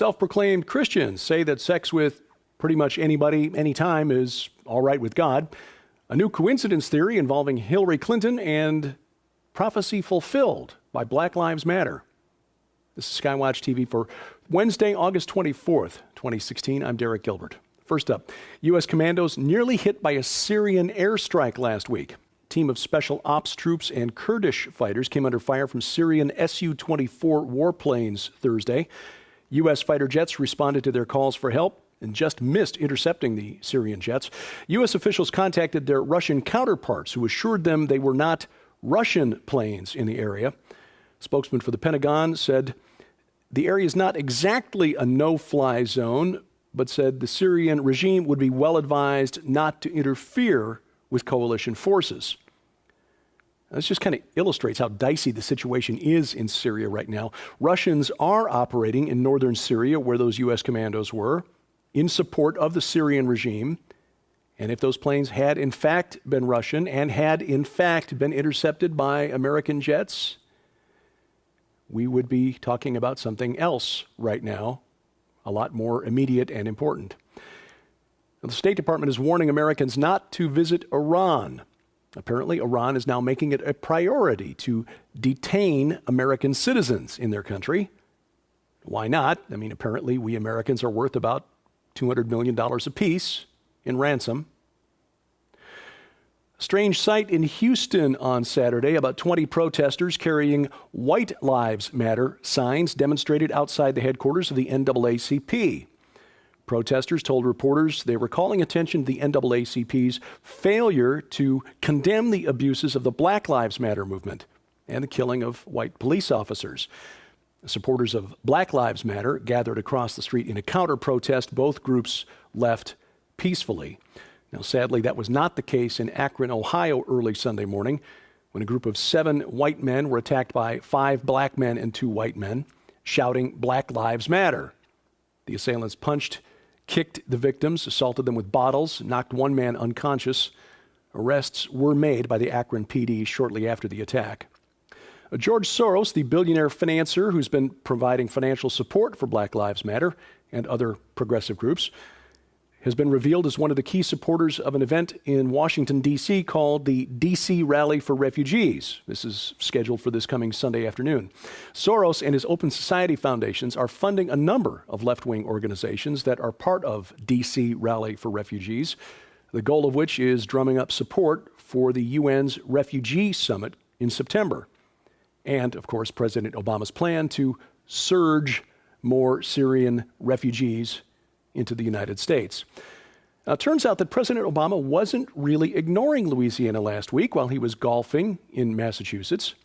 Self-proclaimed Christians say that sex with pretty much anybody, anytime is all right with God. A new coincidence theory involving Hillary Clinton and prophecy fulfilled by Black Lives Matter. This is SkyWatch TV for Wednesday, August 24th, 2016. I'm Derek Gilbert. First up, U.S. commandos nearly hit by a Syrian airstrike last week. A team of special ops troops and Kurdish fighters came under fire from Syrian Su-24 warplanes Thursday. U.S. fighter jets responded to their calls for help and just missed intercepting the Syrian jets. U.S. officials contacted their Russian counterparts, who assured them they were not Russian planes in the area. Spokesman for the Pentagon said the area is not exactly a no-fly zone, but said the Syrian regime would be well advised not to interfere with coalition forces. This just kind of illustrates how dicey the situation is in Syria right now. Russians are operating in northern Syria, where those U.S. commandos were, in support of the Syrian regime. And if those planes had in fact been Russian and had in fact been intercepted by American jets, we would be talking about something else right now, a lot more immediate and important. The State Department is warning Americans not to visit Iran. Apparently, Iran is now making it a priority to detain American citizens in their country. Why not? I mean, apparently we Americans are worth about $200 million apiece in ransom. A strange sight in Houston on Saturday. About 20 protesters carrying White Lives Matter signs demonstrated outside the headquarters of the NAACP. Protesters told reporters they were calling attention to the NAACP's failure to condemn the abuses of the Black Lives Matter movement and the killing of white police officers. Supporters of Black Lives Matter gathered across the street in a counter-protest. Both groups left peacefully. Now, sadly, that was not the case in Akron, Ohio, early Sunday morning, when a group of 7 white men were attacked by 5 black men and 2 white men, shouting, "Black Lives Matter." The assailants punched, kicked the victims, assaulted them with bottles, knocked one man unconscious. Arrests were made by the Akron PD shortly after the attack. George Soros, the billionaire financier who's been providing financial support for Black Lives Matter and other progressive groups, has been revealed as one of the key supporters of an event in Washington, D.C. called the D.C. Rally for Refugees. This is scheduled for this coming Sunday afternoon. Soros and his Open Society foundations are funding a number of left-wing organizations that are part of D.C. Rally for Refugees, the goal of which is drumming up support for the UN's Refugee Summit in September. And, of course, President Obama's plan to surge more Syrian refugees into the United States. Now, it turns out that President Obama wasn't really ignoring Louisiana last week while he was golfing in Massachusetts.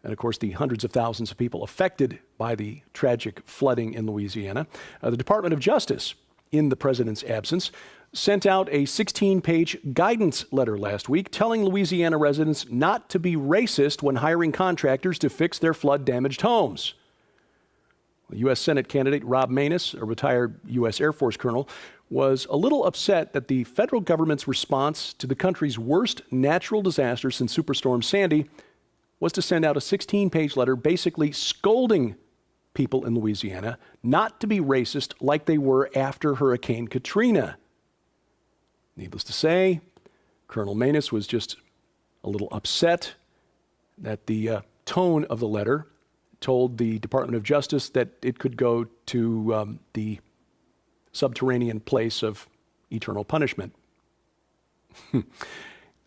And, of course, the hundreds of thousands of people affected by the tragic flooding in Louisiana. The Department of Justice, in the president's absence, sent out a 16-page guidance letter last week telling Louisiana residents not to be racist when hiring contractors to fix their flood-damaged homes. U.S. Senate candidate Rob Maness, a retired U.S. Air Force colonel, was a little upset that the federal government's response to the country's worst natural disaster since Superstorm Sandy was to send out a 16-page letter basically scolding people in Louisiana not to be racist like they were after Hurricane Katrina. Needless to say, Colonel Maness was just a little upset that the tone of the letter told the Department of Justice that it could go to the subterranean place of eternal punishment.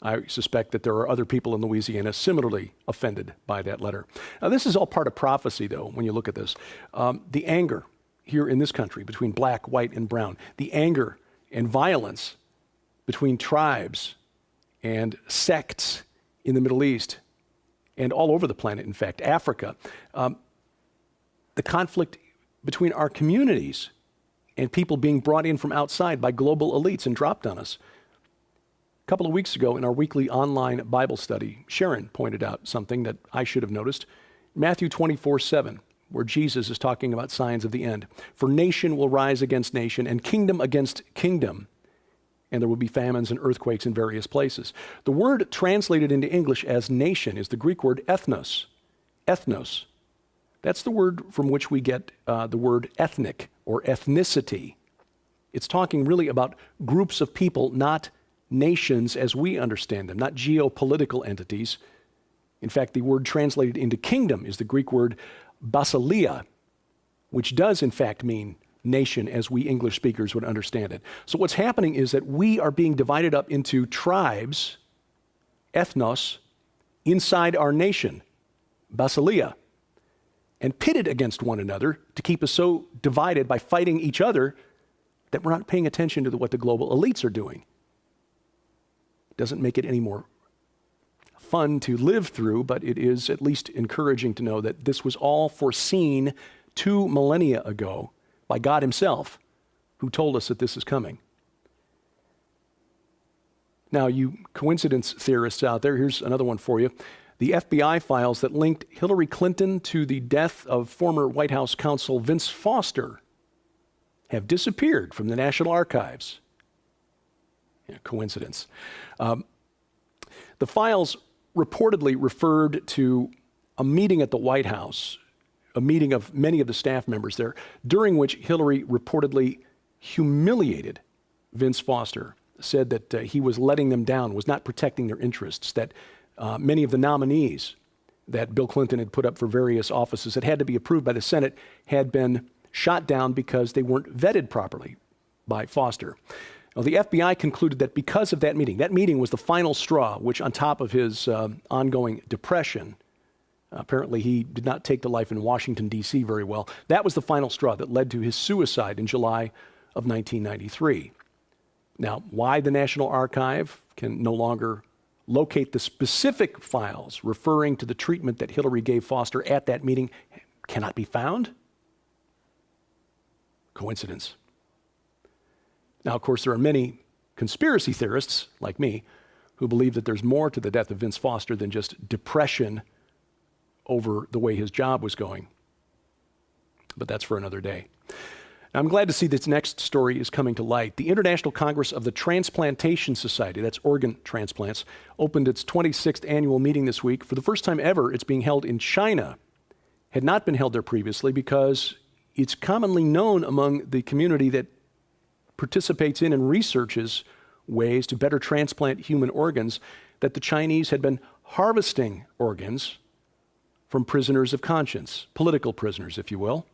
I suspect that there are other people in Louisiana similarly offended by that letter. Now, this is all part of prophecy, though, when you look at this. The anger here in this country between black, white, and brown, the anger and violence between tribes and sects in the Middle East and all over the planet, in fact, Africa. The conflict between our communities and people being brought in from outside by global elites and dropped on us. A couple of weeks ago in our weekly online Bible study, Sharon pointed out something that I should have noticed. Matthew 24:7, where Jesus is talking about signs of the end. For nation will rise against nation and kingdom against kingdom, and there will be famines and earthquakes in various places. The word translated into English as nation is the Greek word ethnos. Ethnos. That's the word from which we get the word ethnic or ethnicity. It's talking really about groups of people, not nations as we understand them, not geopolitical entities. In fact, the word translated into kingdom is the Greek word basileia, which does in fact mean nation as we English speakers would understand it. So what's happening is that we are being divided up into tribes, ethnos, inside our nation, basileia, and pitted against one another to keep us so divided by fighting each other that we're not paying attention to what the global elites are doing. It doesn't make it any more fun to live through, but it is at least encouraging to know that this was all foreseen 2 millennia ago by God himself, who told us that this is coming. Now, you coincidence theorists out there, here's another one for you. The FBI files that linked Hillary Clinton to the death of former White House counsel Vince Foster have disappeared from the National Archives. Yeah, coincidence. The files reportedly referred to a meeting at the White House, a meeting of many of the staff members there, during which Hillary reportedly humiliated Vince Foster, said that he was letting them down, was not protecting their interests, that many of the nominees that Bill Clinton had put up for various offices that had to be approved by the Senate had been shot down because they weren't vetted properly by Foster. Well, the FBI concluded that because of that meeting was the final straw, which on top of his ongoing depression, apparently he did not take to life in Washington, D.C. very well. That was the final straw that led to his suicide in July of 1993. Now, why the National Archive can no longer locate the specific files referring to the treatment that Hillary gave Foster at that meeting cannot be found? Coincidence. Now, of course, there are many conspiracy theorists, like me, who believe that there's more to the death of Vince Foster than just depression over the way his job was going. But that's for another day. Now, I'm glad to see this next story is coming to light. The International Congress of the Transplantation Society, that's organ transplants, opened its 26th annual meeting this week. For the first time ever, it's being held in China. Had not been held there previously because it's commonly known among the community that participates in and researches ways to better transplant human organs that the Chinese had been harvesting organs from prisoners of conscience, political prisoners, if you will.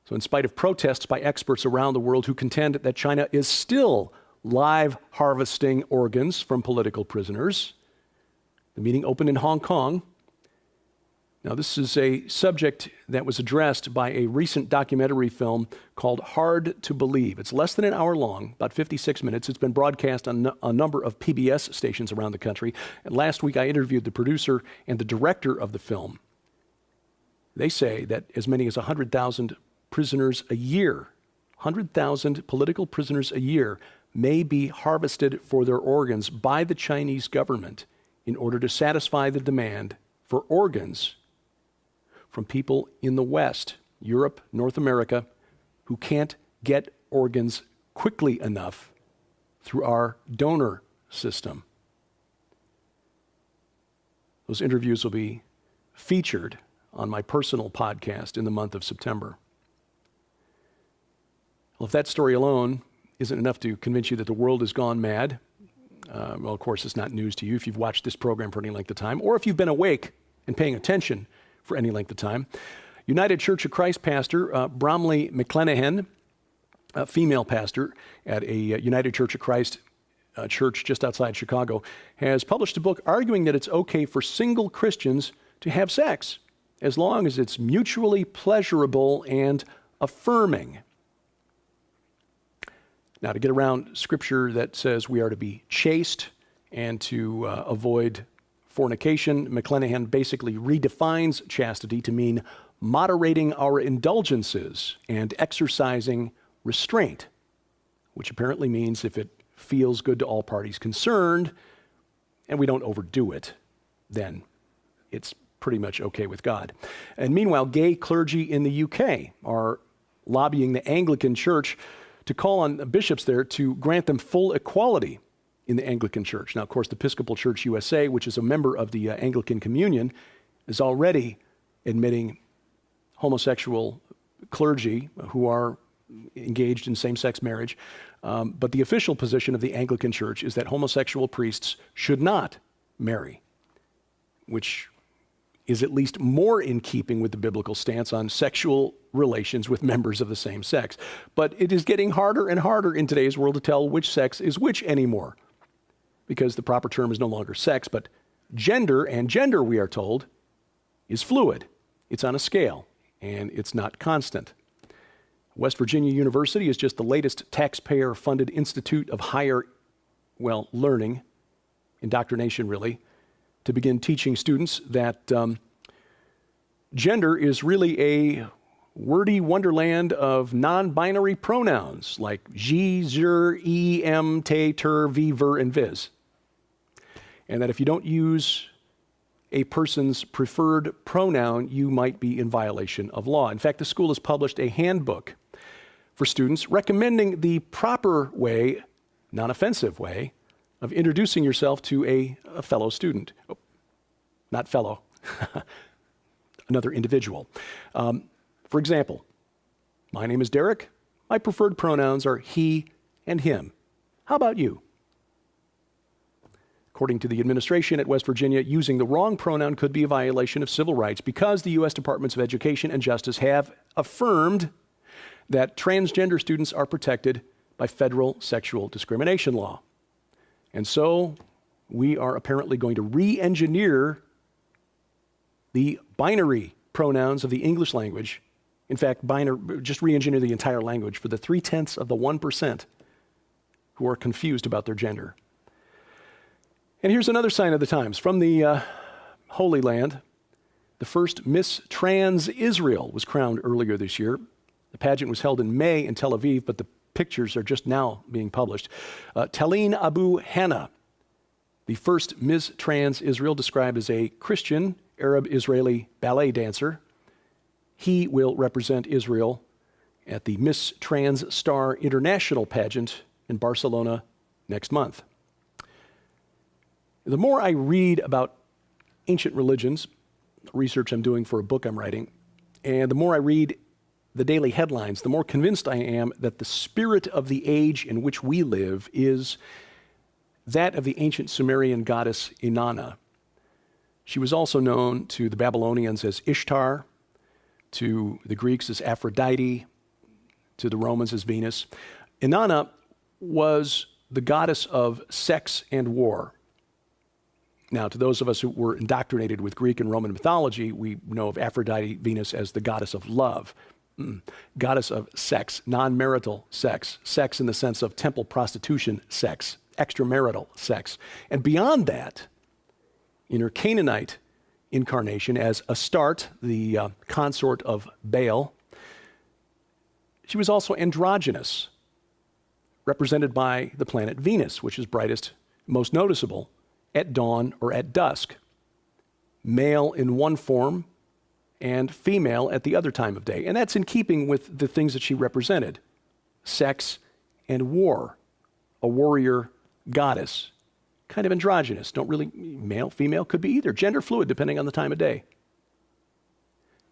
So in spite of protests by experts around the world who contend that China is still live harvesting organs from political prisoners, the meeting opened in Hong Kong. Now, this is a subject that was addressed by a recent documentary film called Hard to Believe. It's less than an hour long, about 56 minutes. It's been broadcast on a number of PBS stations around the country. And last week, I interviewed the producer and the director of the film. They say that as many as 100,000 prisoners a year, 100,000 political prisoners a year may be harvested for their organs by the Chinese government in order to satisfy the demand for organs from people in the West, Europe, North America, who can't get organs quickly enough through our donor system. Those interviews will be featured on my personal podcast in the month of September. Well, if that story alone isn't enough to convince you that the world has gone mad, well, of course, it's not news to you if you've watched this program for any length of time, or if you've been awake and paying attention for any length of time. United Church of Christ pastor Bromley McClanahan, a female pastor at a United Church of Christ church just outside Chicago, has published a book arguing that it's okay for single Christians to have sex as long as it's mutually pleasurable and affirming. Now, to get around scripture that says we are to be chaste and to avoid fornication, McClanahan basically redefines chastity to mean moderating our indulgences and exercising restraint, which apparently means if it feels good to all parties concerned and we don't overdo it, then it's pretty much okay with God. And meanwhile, gay clergy in the UK are lobbying the Anglican Church to call on bishops there to grant them full equality in the Anglican Church. Now, of course, the Episcopal Church USA, which is a member of the Anglican Communion, is already admitting homosexual clergy who are engaged in same-sex marriage. But the official position of the Anglican Church is that homosexual priests should not marry, which is at least more in keeping with the biblical stance on sexual relations with members of the same sex. But it is getting harder and harder in today's world to tell which sex is which anymore, because the proper term is no longer sex, but gender, and gender, we are told, is fluid. It's on a scale, and it's not constant. West Virginia University is just the latest taxpayer-funded institute of higher, learning, indoctrination really, to begin teaching students that gender is really a wordy wonderland of non-binary pronouns like she, zer, he, em, te, ter, vi, ver, and vis. And that if you don't use a person's preferred pronoun, you might be in violation of law. In fact, the school has published a handbook for students recommending the proper way, non-offensive way, of introducing yourself to a fellow student. Oh, not fellow, another individual. For example, my name is Derek. My preferred pronouns are he and him. How about you? According to the administration at West Virginia, using the wrong pronoun could be a violation of civil rights because the U.S. Departments of Education and Justice have affirmed that transgender students are protected by federal sexual discrimination law. And so we are apparently going to re-engineer the binary pronouns of the English language. In fact, just re-engineer the entire language for the 0.3% of the 1% who are confused about their gender. And here's another sign of the times. From the Holy Land, the first Miss Trans Israel was crowned earlier this year. The pageant was held in May in Tel Aviv, but the pictures are just now being published. Talene Abu Hanna, the first Miss Trans Israel, described as a Christian Arab-Israeli ballet dancer. He will represent Israel at the Miss Trans Star International pageant in Barcelona next month. The more I read about ancient religions, research I'm doing for a book I'm writing, and the more I read the daily headlines, the more convinced I am that the spirit of the age in which we live is that of the ancient Sumerian goddess Inanna. She was also known to the Babylonians as Ishtar, to the Greeks as Aphrodite, to the Romans as Venus. Inanna was the goddess of sex and war. Now, to those of us who were indoctrinated with Greek and Roman mythology, we know of Aphrodite, Venus, as the goddess of love. Goddess of sex, non-marital sex, sex in the sense of temple prostitution sex, extramarital sex. And beyond that, in her Canaanite incarnation as Astarte, the consort of Baal, she was also androgynous, represented by the planet Venus, which is brightest, most noticeable, at dawn or at dusk. Male in one form and female at the other time of day. And that's in keeping with the things that she represented. Sex and war. A warrior goddess. Kind of androgynous. Don't really, male, female, could be either. Gender fluid depending on the time of day.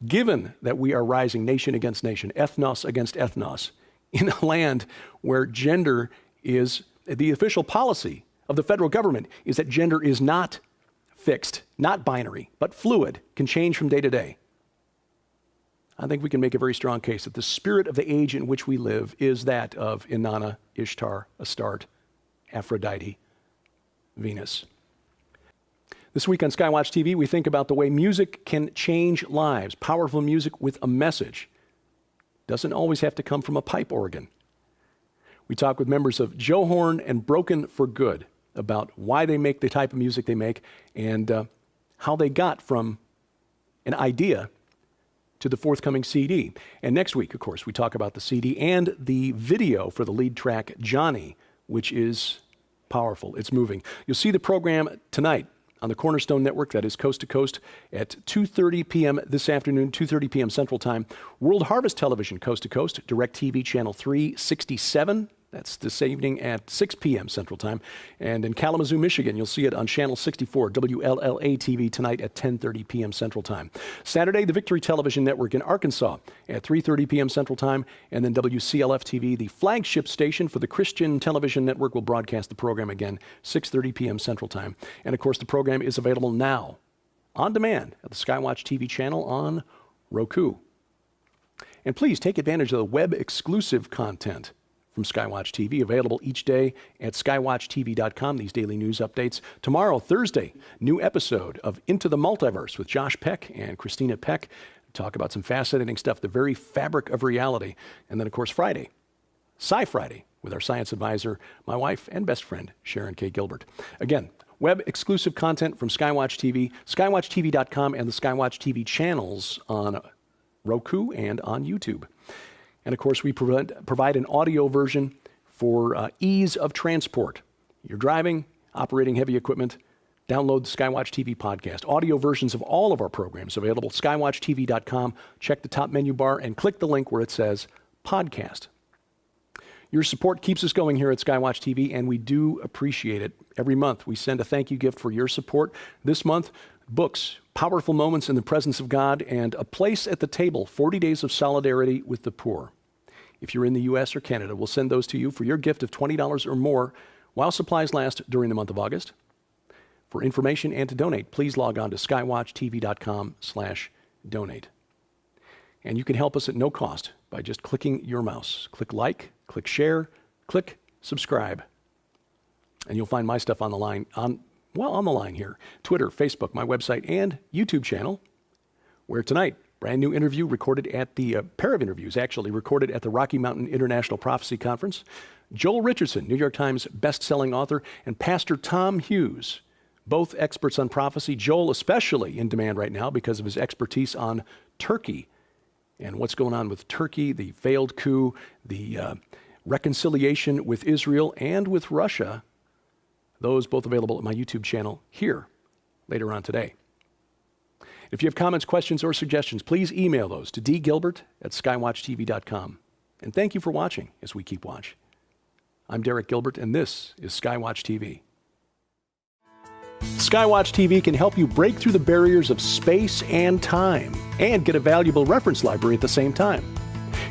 Given that we are rising nation against nation, ethnos against ethnos, in a land where gender is the official policy of the federal government is that gender is not fixed, not binary, but fluid, can change from day to day. I think we can make a very strong case that the spirit of the age in which we live is that of Inanna, Ishtar, Astarte, Aphrodite, Venus. This week on SkyWatchTV, we think about the way music can change lives. Powerful music with a message. Doesn't always have to come from a pipe organ. We talk with members of Joe Horn and Broken for Good about why they make the type of music they make and how they got from an idea to the forthcoming CD. And next week, of course, we talk about the CD and the video for the lead track, Johnny, which is powerful. It's moving. You'll see the program tonight on the Cornerstone Network, that is Coast to Coast, at 2:30 p.m. this afternoon, 2:30 p.m. Central Time. World Harvest Television, Coast to Coast, DirecTV Channel 367, That's this evening at 6 p.m. Central Time. And in Kalamazoo, Michigan, you'll see it on Channel 64, WLLA-TV, tonight at 10:30 p.m. Central Time. Saturday, the Victory Television Network in Arkansas at 3:30 p.m. Central Time. And then WCLF-TV, the flagship station for the Christian Television Network, will broadcast the program again, 6:30 p.m. Central Time. And, of course, the program is available now on demand at the SkyWatch TV channel on Roku. And please take advantage of the web-exclusive content from SkyWatch TV, available each day at skywatchtv.com, these daily news updates. Tomorrow, Thursday, new episode of Into the Multiverse with Josh Peck and Christina Peck. Talk about some fascinating stuff, the very fabric of reality. And then, of course, Friday, Sci-Friday, with our science advisor, my wife and best friend, Sharon K. Gilbert. Again, web-exclusive content from SkyWatch TV, skywatchtv.com, and the SkyWatch TV channels on Roku and on YouTube. And, of course, we provide an audio version for ease of transport. You're driving, operating heavy equipment, download the SkyWatch TV podcast. Audio versions of all of our programs available at skywatchtv.com. Check the top menu bar and click the link where it says podcast. Your support keeps us going here at SkyWatch TV, and we do appreciate it. Every month, we send a thank you gift for your support. This month, books, Powerful Moments in the Presence of God, and A Place at the Table, 40 Days of Solidarity with the Poor. If you're in the U.S. or Canada, we'll send those to you for your gift of $20 or more while supplies last during the month of August. For information and to donate, please log on to skywatchtv.com/donate. And you can help us at no cost by just clicking your mouse. Click like, click share, click subscribe. And you'll find my stuff on the line, on the line here. Twitter, Facebook, my website, and YouTube channel, where tonight, brand new interview recorded at the, pair of interviews actually, recorded at the Rocky Mountain International Prophecy Conference. Joel Richardson, New York Times best-selling author, and Pastor Tom Hughes, both experts on prophecy. Joel especially in demand right now because of his expertise on Turkey and what's going on with Turkey, the failed coup, the reconciliation with Israel and with Russia. Those both available at my YouTube channel here later on today. If you have comments, questions, or suggestions, please email those to dgilbert@skywatchtv.com. And thank you for watching as we keep watch. I'm Derek Gilbert, and this is SkyWatch TV. SkyWatch TV can help you break through the barriers of space and time and get a valuable reference library at the same time.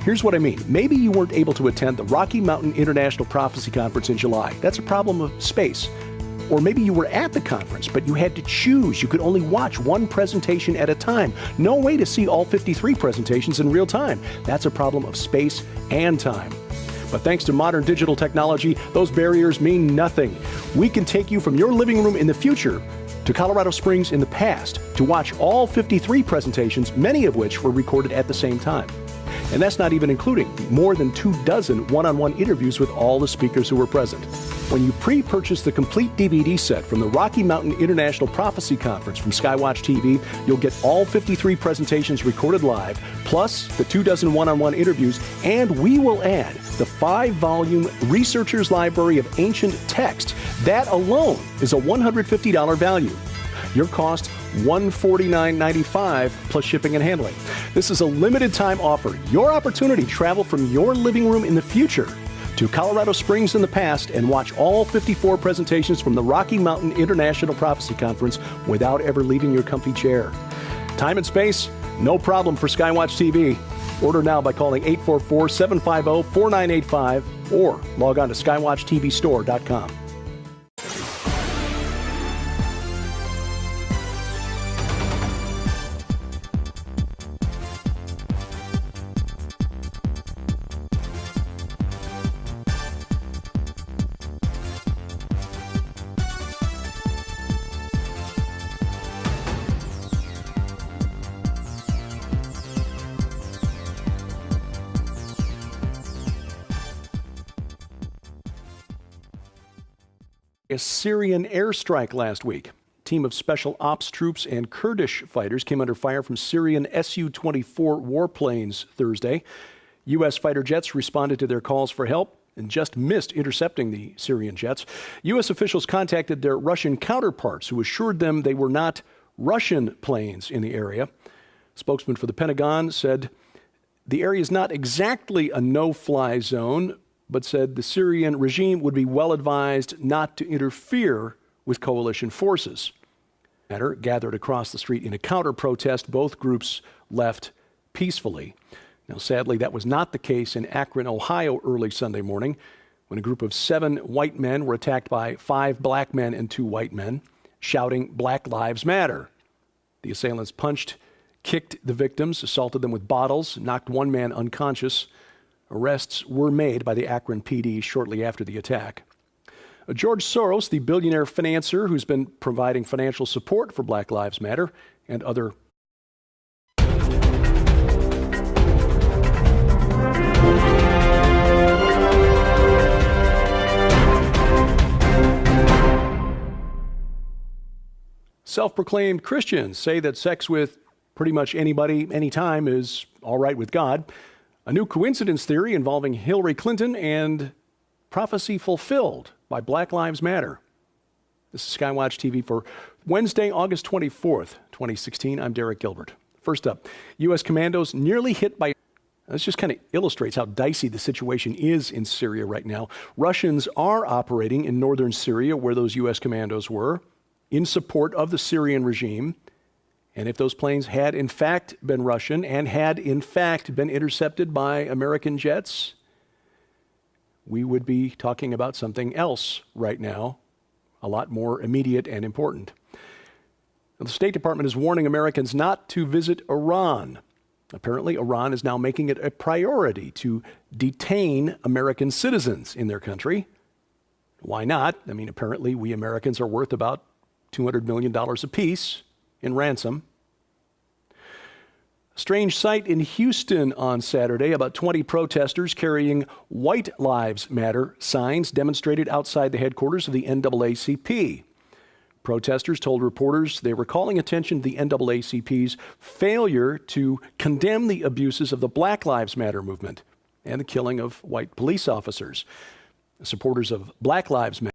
Here's what I mean. Maybe you weren't able to attend the Rocky Mountain International Prophecy Conference in July. That's a problem of space. Or maybe you were at the conference, but you had to choose. You could only watch one presentation at a time. No way to see all 53 presentations in real time. That's a problem of space and time. But thanks to modern digital technology, those barriers mean nothing. We can take you from your living room in the future to Colorado Springs in the past to watch all 53 presentations, many of which were recorded at the same time. And that's not even including more than 24 one-on-one interviews with all the speakers who were present. When you pre-purchase the complete DVD set from the Rocky Mountain International Prophecy Conference from SkyWatch TV, you'll get all 53 presentations recorded live, plus the 24 one-on-one interviews, and we will add the 5-volume Researcher's Library of Ancient Text. That alone is a $150 value. Your cost, $149.95 plus shipping and handling. This is a limited time offer. Your opportunity to travel from your living room in the future to Colorado Springs in the past and watch all 54 presentations from the Rocky Mountain International Prophecy Conference without ever leaving your comfy chair. Time and space, no problem for SkyWatch TV. Order now by calling 844-750-4985 or log on to skywatchtvstore.com. A Syrian airstrike last week. A team of special ops troops and Kurdish fighters came under fire from Syrian Su-24 warplanes Thursday. U.S. fighter jets responded to their calls for help and just missed intercepting the Syrian jets. U.S. officials contacted their Russian counterparts, who assured them they were not Russian planes in the area. Spokesman for the Pentagon said the area is not exactly a no-fly zone, but said the Syrian regime would be well advised not to interfere with coalition forces. Gathered across the street in a counter-protest. Both groups left peacefully. Now, sadly, that was not the case in Akron, Ohio, early Sunday morning, when a group of 7 white men were attacked by 5 black men and 2 white men, shouting, "Black Lives Matter." The assailants punched, kicked the victims, assaulted them with bottles, knocked one man unconscious. Arrests were made by the Akron PD shortly after the attack. George Soros, the billionaire financier who's been providing financial support for Black Lives Matter and other self-proclaimed Christians say that sex with pretty much anybody, anytime is all right with God. A new coincidence theory involving Hillary Clinton and prophecy fulfilled by Black Lives Matter. This is SkyWatchTV for Wednesday, August 24th, 2016. I'm Derek Gilbert. First up, U.S. commandos nearly hit by... This just kind of illustrates how dicey the situation is in Syria right now. Russians are operating in northern Syria, where those U.S. commandos were, in support of the Syrian regime. And if those planes had in fact been Russian and had in fact been intercepted by American jets, we would be talking about something else right now, a lot more immediate and important. The State Department is warning Americans not to visit Iran. Apparently, Iran is now making it a priority to detain American citizens in their country. Why not? I mean, apparently we Americans are worth about $200 million apiece in ransom. Strange sight in Houston on Saturday. About 20 protesters carrying White Lives Matter signs demonstrated outside the headquarters of the NAACP. Protesters told reporters they were calling attention to the NAACP's failure to condemn the abuses of the Black Lives Matter movement and the killing of white police officers. Supporters of Black Lives Matter